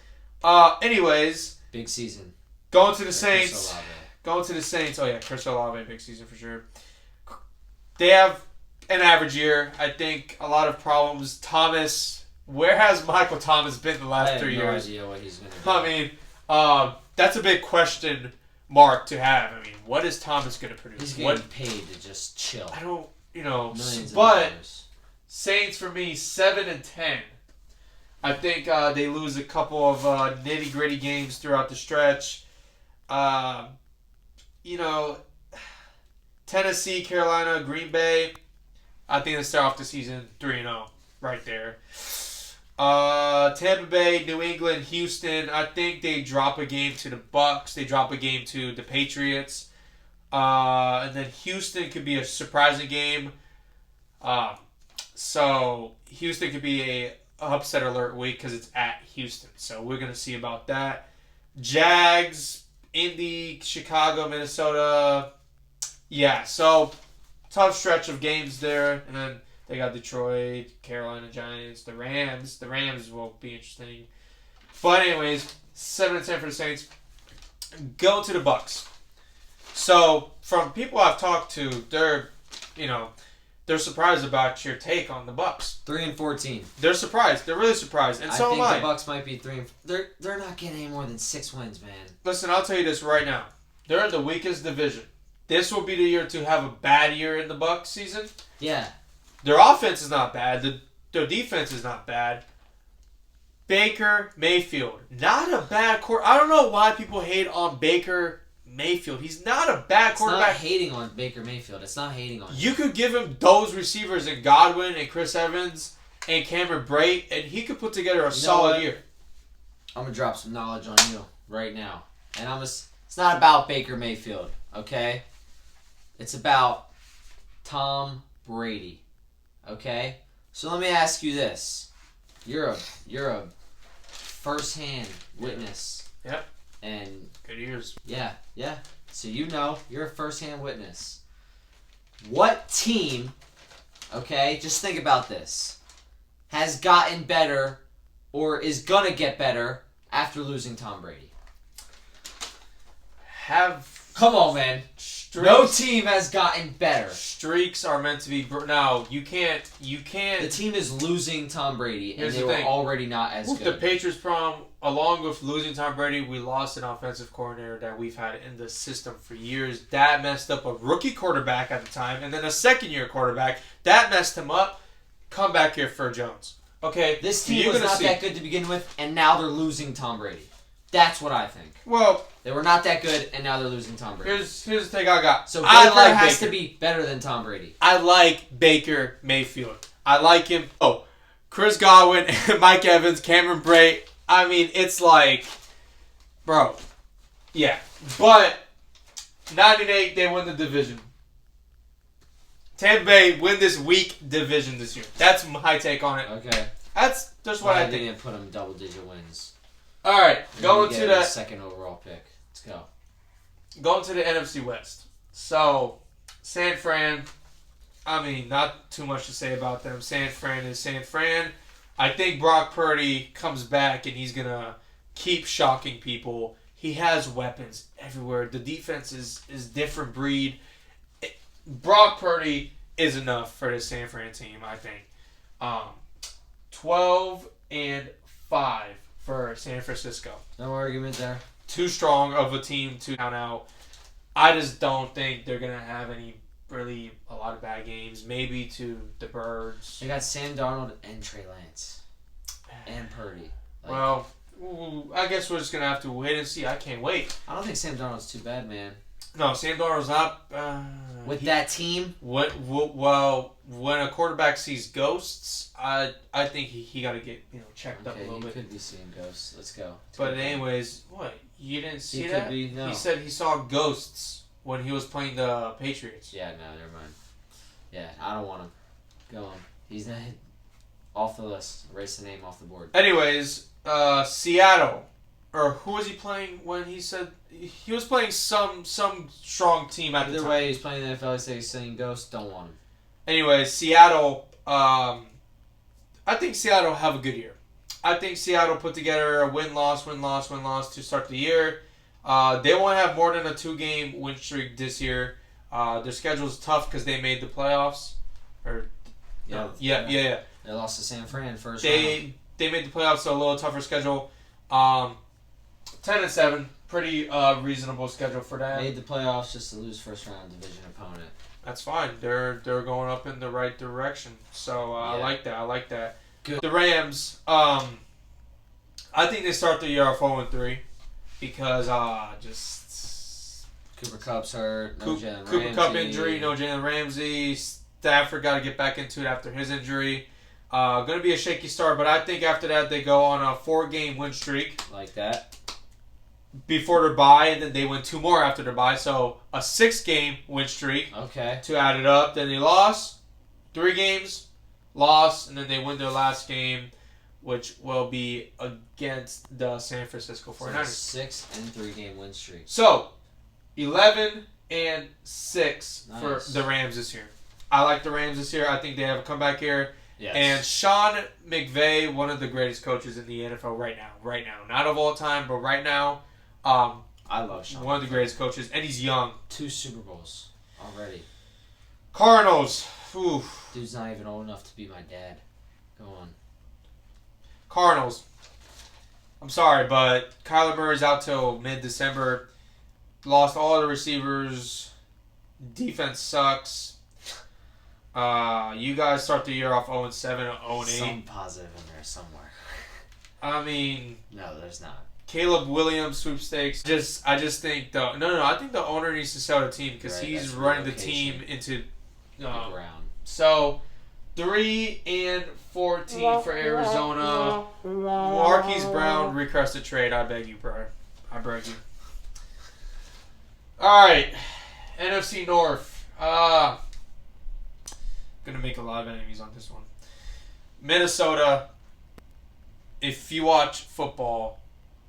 Anyways. Big season. Going to the Saints. Oh, yeah, Chris Olave, big season for sure. They have an average year. I think a lot of problems. Thomas, where has Michael Thomas been the last 3 years? I have no idea what he's going to do. I mean, that's a big question mark to have. I mean, what is Thomas going to produce? He's getting paid to just chill. I don't, Millions but of dollars. Saints for me, 7-10. I think they lose a couple of nitty-gritty games throughout the stretch. Tennessee, Carolina, Green Bay. I think they start off the season 3-0 right there. Tampa Bay, New England, Houston. I think they drop a game to the Bucks. They drop a game to the Patriots. And then Houston could be a surprising game. So Houston could be a upset alert week because it's at Houston. So we're going to see about that. Jags, Indy, Chicago, Minnesota. Yeah, so tough stretch of games there. And then they got Detroit, Carolina Giants, the Rams. The Rams will be interesting. But anyways, 7-10 for the Saints. Go to the Bucks. So from people I've talked to, they're surprised about your take on the Bucks. 3-14. They're surprised. They're really surprised, and so am I. I think the Bucks might be 3. They're not getting any more than 6 wins, man. Listen, I'll tell you this right now. They're in the weakest division. This will be the year to have a bad year in the Bucks season. Yeah. Their offense is not bad. Their defense is not bad. Baker Mayfield, not a bad quarterback. I don't know why people hate on Baker Mayfield. He's not a bad quarterback. It's not hating on Baker Mayfield. It's not hating on him. You could give him those receivers in Godwin and Chris Evans and Cameron Brate, and he could put together a solid year. I'm going to drop some knowledge on you right now. And it's not about Baker Mayfield, okay? It's about Tom Brady, okay? So let me ask you this. You're a first-hand witness. Yep. And good ears. Yeah. So you're a first-hand witness. What team, okay, just think about this, has gotten better or is going to get better after losing Tom Brady? Come on, man. No team has gotten better. Streaks are meant to be... No, you can't... The team is losing Tom Brady, and they were thing. already not as good. The Patriots' problem, along with losing Tom Brady, we lost an offensive coordinator that we've had in the system for years. That messed up a rookie quarterback at the time, and then a second-year quarterback. That messed him up. Come back here for Jones. Okay? This team was not that good to begin with, and now they're losing Tom Brady. That's what I think. Well... They were not that good, and now they're losing Tom Brady. Here's the thing I got. So Baker has to be better than Tom Brady. I like Baker Mayfield. I like him. Oh, Chris Godwin, Mike Evans, Cameron Brate. I mean, it's like, bro, yeah. But 98, they win the division. Tampa Bay win this weak division this year. That's my take on it. Okay. That's just what I think. didn't put them double-digit wins. All right, going to the second overall pick. Let's go. Going to the NFC West. So, San Fran, I mean, not too much to say about them. San Fran is San Fran. I think Brock Purdy comes back and he's going to keep shocking people. He has weapons everywhere. The defense is different breed. Brock Purdy is enough for the San Fran team, I think. 12-5 for San Francisco. No argument there. Too strong of a team to count out. I just don't think they're going to have a lot of bad games. Maybe to the Birds. They got Sam Darnold and Trey Lance. And Purdy. Well, I guess we're just going to have to wait and see. I can't wait. I don't think Sam Darnold's too bad, man. No, Sam Darnold's not... that team? When a quarterback sees ghosts, I think he got to get checked up a little bit. He could be seeing ghosts. Let's go. But anyways, what? You didn't see he that? Could be, no. He said he saw ghosts when he was playing the Patriots. Yeah, no, never mind. Yeah, I don't want him. Go on. He's not off the list. Erase the name off the board. Anyways, Seattle. or who was he playing when he said he was playing some strong team at the Either time. way, he's playing in the NFL. He's saying ghosts don't want him. Anyway, Seattle. I think Seattle have a good year. I think Seattle put together a win-loss to start the year. They won't have more than a 2-game win streak this year. Their schedule is tough because they made the playoffs. Yeah. They lost to San Fran first round. They made the playoffs, so a little tougher schedule. 10-7, pretty reasonable schedule for that. Made the playoffs just to lose first round division opponent. That's fine. They're going up in the right direction. So I like that. Good. The Rams. I think they start the year off 0-3 because just Cooper Kupp's hurt. No Jalen Ramsey. Cooper Kupp injury. No Jalen Ramsey. Stafford got to get back into it after his injury. Going to be a shaky start, but I think after that they go on a 4-game win streak. Like that. Before their bye, and then they win 2 more after their bye. So a 6-game win streak. Okay. To add it up. Then they lost 3 games, lost, and then they win their last game, which will be against the San Francisco 49ers. 6 and 3-game win streak. So 11-6 Nice. for the Rams this year. I like the Rams this year. I think they have a comeback here. Yes. And Sean McVay, one of the greatest coaches in the NFL right now. Not of all time, but right now. I love Sean. One of the greatest coaches, and he's young. 2 Super Bowls already. Cardinals. Oof. Dude's not even old enough to be my dad. Go on. Cardinals. I'm sorry, but Kyler Murray's out till mid-December. Lost all the receivers. Defense sucks. You guys start the year off 0-7 or 0-8. Some positive in there somewhere. I mean, no, there's not. Caleb Williams sweepstakes. I just think I think the owner needs to sell the team because he's running the team into ground. So 3-14 for Arizona. Marquise Brown requested trade. I beg you, bro. I beg you. All right, NFC North. Gonna make a lot of enemies on this one. Minnesota. If you watch football,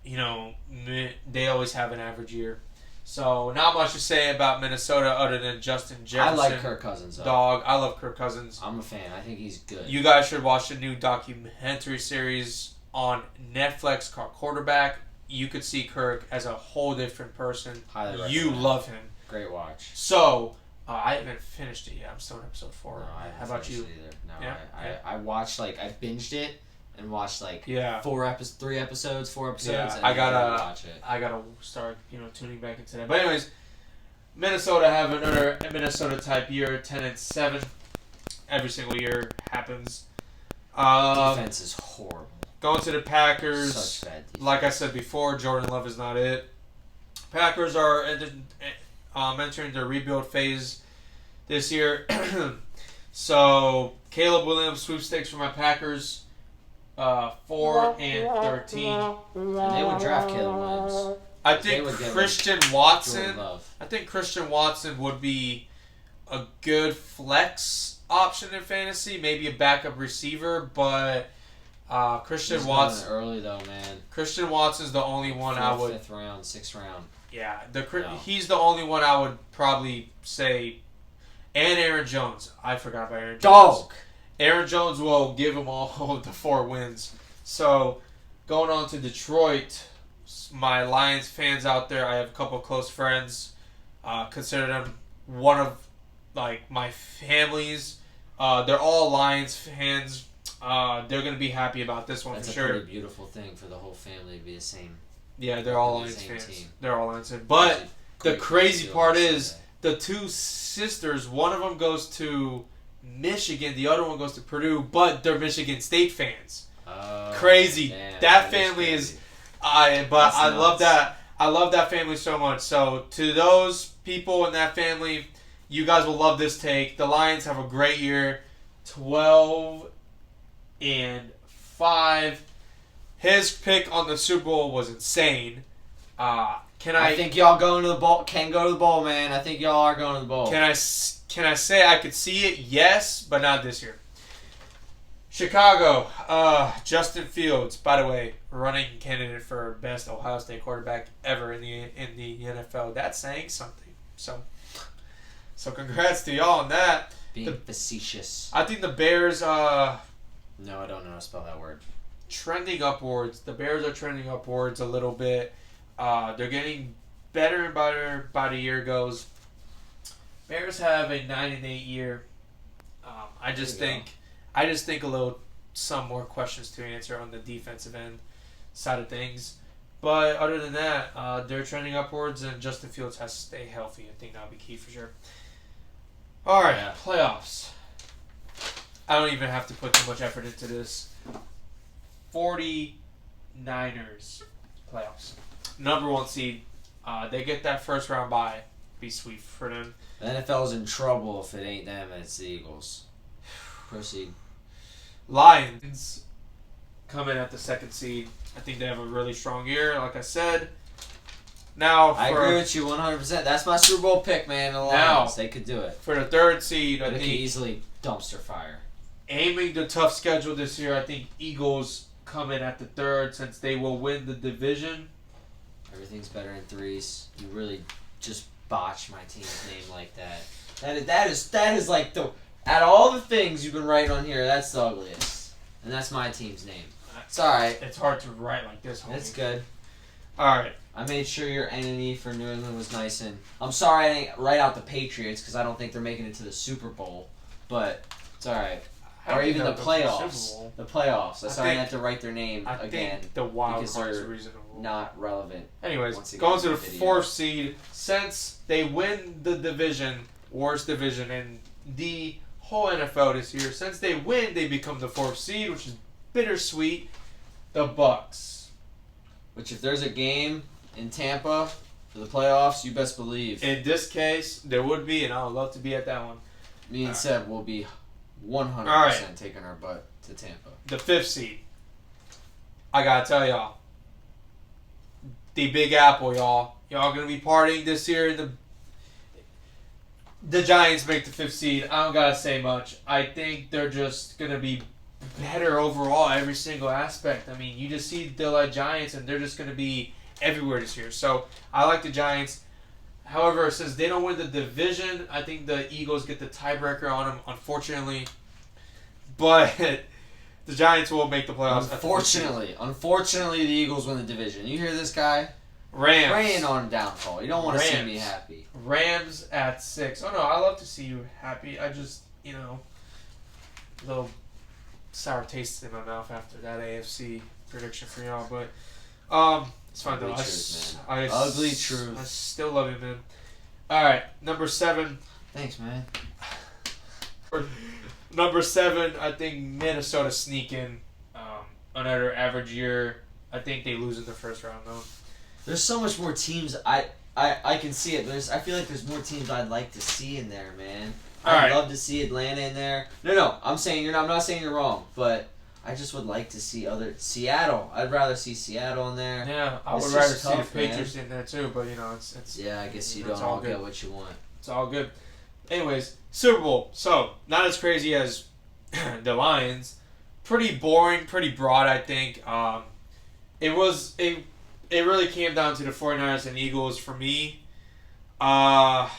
they always have an average year. So not much to say about Minnesota other than Justin Jefferson. I like Kirk Cousins, though. Dog. I love Kirk Cousins. I'm a fan. I think he's good. You guys should watch the new documentary series on Netflix called Quarterback. You could see Kirk as a whole different person. Highly recommend. You love him. Great watch. So, I haven't finished it yet. I'm still on episode 4. No, I How about you? either. No, Yeah? I watched, I binged it and watched, 3 episodes, 4 episodes, Yeah, and I gotta watch it. I gotta start, tuning back into that. But anyways, Minnesota have another Minnesota type year, 10-7. Every single year happens. Defense is horrible. Going to the Packers. Such bad defense. Like I said before, Jordan Love is not it. Packers are entering their rebuild phase this year. So Caleb Williams sweepstakes for my Packers. 4-13. And they would draft Caleb Williams. I think Christian Watson. Love. I think Christian Watson would be a good flex option in fantasy. Maybe a backup receiver, but Christian Watson early though, man. Christian Watson's the only one I would. 5th round, 6th round. Yeah, he's the only one I would probably say. And Aaron Jones. I forgot about Aaron Jones. Dog. Aaron Jones will give him all the 4 wins. So, going on to Detroit, my Lions fans out there, I have a couple close friends. Consider them one of my families. They're all Lions fans. They're going to be happy about this one. That's for sure. That's a pretty beautiful thing for the whole family to be the same. Yeah, they're all Lions fans. Team. They're all Lions fans. But the crazy part is the 2 sisters, one of them goes to Michigan, the other one goes to Purdue, but they're Michigan State fans. Crazy. Damn, that family is I love that. I love that family so much. So to those people in that family, you guys will love this take. The Lions have a great year. 12-5. His pick on the Super Bowl was insane. I think y'all going to the bowl? Can go to the bowl, man. I think y'all are going to the bowl. Can I say I could see it? Yes, but not this year. Chicago, Justin Fields, by the way, running candidate for best Ohio State quarterback ever in the NFL. That's saying something. So congrats to y'all on that. Being facetious. I think the Bears, No, I don't know how to spell that word. trending upwards. The Bears are trending upwards a little bit. They're getting better and better by the year goes. Bears have a 9-8 year. I just think some more questions to answer on the defensive end side of things. But other than that, they're trending upwards, and Justin Fields has to stay healthy. I think that'll be key for sure. All right, Yeah. Playoffs. I don't even have to put too much effort into this. 49ers playoffs. Number 1 seed. They get that first round bye. Be sweet for them. The NFL's in trouble if it ain't them and it's the Eagles. Proceed. Lions come in at the 2nd seed. I think they have a really strong year, like I said. Now, I agree with you 100%. That's my Super Bowl pick, man. The Lions, they could do it. For the 3rd seed, I But it think could easily dumpster fire. aiming the tough schedule this year, I think Eagles come in at the 3rd since they will win the division. Everything's better in threes. You really just botch my team's name like that. That is like the out of all the things you've been writing on here, that's the ugliest. And that's my team's name. It's alright. It's hard to write like this, homie. It's good. Alright. I made sure your enemy for New England was nice, and I'm sorry I didn't write out the Patriots because I don't think they're making it to the Super Bowl, but it's alright. Or even the playoffs. The playoffs. I'm sorry I have to write their name again. Think the wild because card is they're reasonable. not relevant. Anyways, Once again, going to the video. 4th seed, since they win the division, worst division in the whole NFL this year, since they win, they become the 4th seed, which is bittersweet. The Bucks. Which, if there's a game in Tampa for the playoffs, you best believe. In this case, there would be, and I would love to be at that one. Me and Seb will be 100% right. taking our butt to Tampa. The 5th seed. I gotta tell y'all. The Big Apple, y'all. Y'all gonna be partying this year in the Giants make the 5th seed. I don't gotta say much. I think they're just gonna be better overall every single aspect. I mean, you just see the Giants, and they're just gonna be everywhere this year. So I like the Giants. However, since they don't win the division, I think the Eagles get the tiebreaker on them, unfortunately. But the Giants will make the playoffs. Unfortunately, the Eagles win the division. You hear this guy? Rams. Praying on downfall. You don't want to see me happy. Rams at 6. Oh, no, I love to see you happy. I just, a little sour taste in my mouth after that AFC prediction for y'all. But it's fine, though. Ugly truth. I still love you, man. All right, number 7. Thanks, man. Number 7, I think Minnesota sneak in another average year. I think they lose in the first round, though. There's so much more teams. I can see it. I feel like there's more teams I'd like to see in there, man. I'd love to see Atlanta in there. No, I'm not saying you're wrong, but I just would like to see Seattle. I'd rather see Seattle in there. Yeah, I would rather see the Patriots in there too, but it's yeah, I guess you don't all get what you want. It's all good. Anyways, Super Bowl. So, not as crazy as the Lions. Pretty boring, pretty broad, I think. It really came down to the 49ers and Eagles for me. I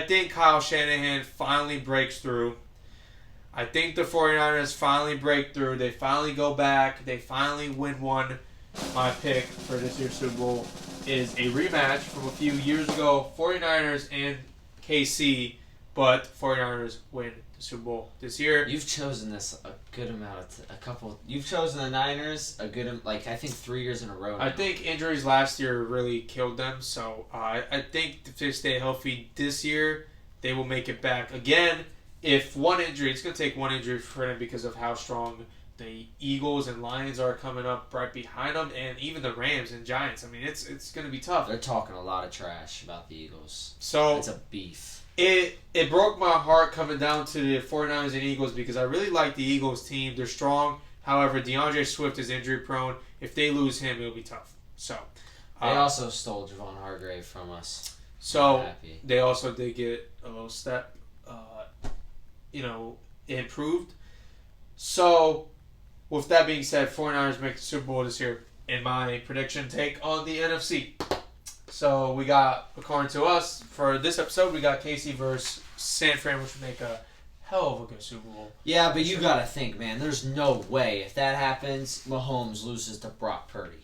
think Kyle Shanahan finally breaks through. I think the 49ers finally break through. They finally go back. They finally win one. My pick for this year's Super Bowl is a rematch from a few years ago. 49ers and KC, but 49ers win the Super Bowl this year. You've chosen this a good amount You've chosen the Niners I think 3 years in a row now. I think injuries last year really killed them, so I think if they stay healthy this year, they will make it back again. If one injury, it's going to take one injury for them because of how strong the Eagles and Lions are coming up right behind them, and even the Rams and Giants. I mean, it's going to be tough. They're talking a lot of trash about the Eagles. So it's a beef. It broke my heart coming down to the 49ers and Eagles because I really like the Eagles team. They're strong. However, DeAndre Swift is injury prone. If they lose him, it'll be tough. So they also stole Javon Hargrave from us. So they also did get a little step, improved. So, with that being said, 49ers make the Super Bowl this year. In my prediction take on the NFC. So, we got, according to us, for this episode, we got KC versus San Fran, which would make a hell of a good Super Bowl. Yeah, but you gotta think, man. There's no way if that happens, Mahomes loses to Brock Purdy.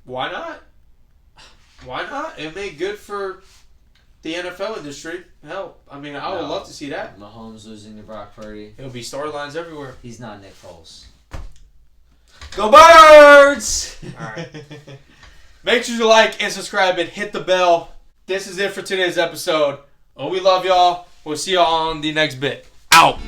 Why not? Why not? It made good for the NFL industry. Hell, I mean, I would love to see that. Mahomes losing to Brock Purdy. It'll be storylines everywhere. He's not Nick Foles. Go Birds! Alright. Make sure to like and subscribe and hit the bell. This is it for today's episode. Oh, we love y'all. We'll see y'all on the next bit. Out.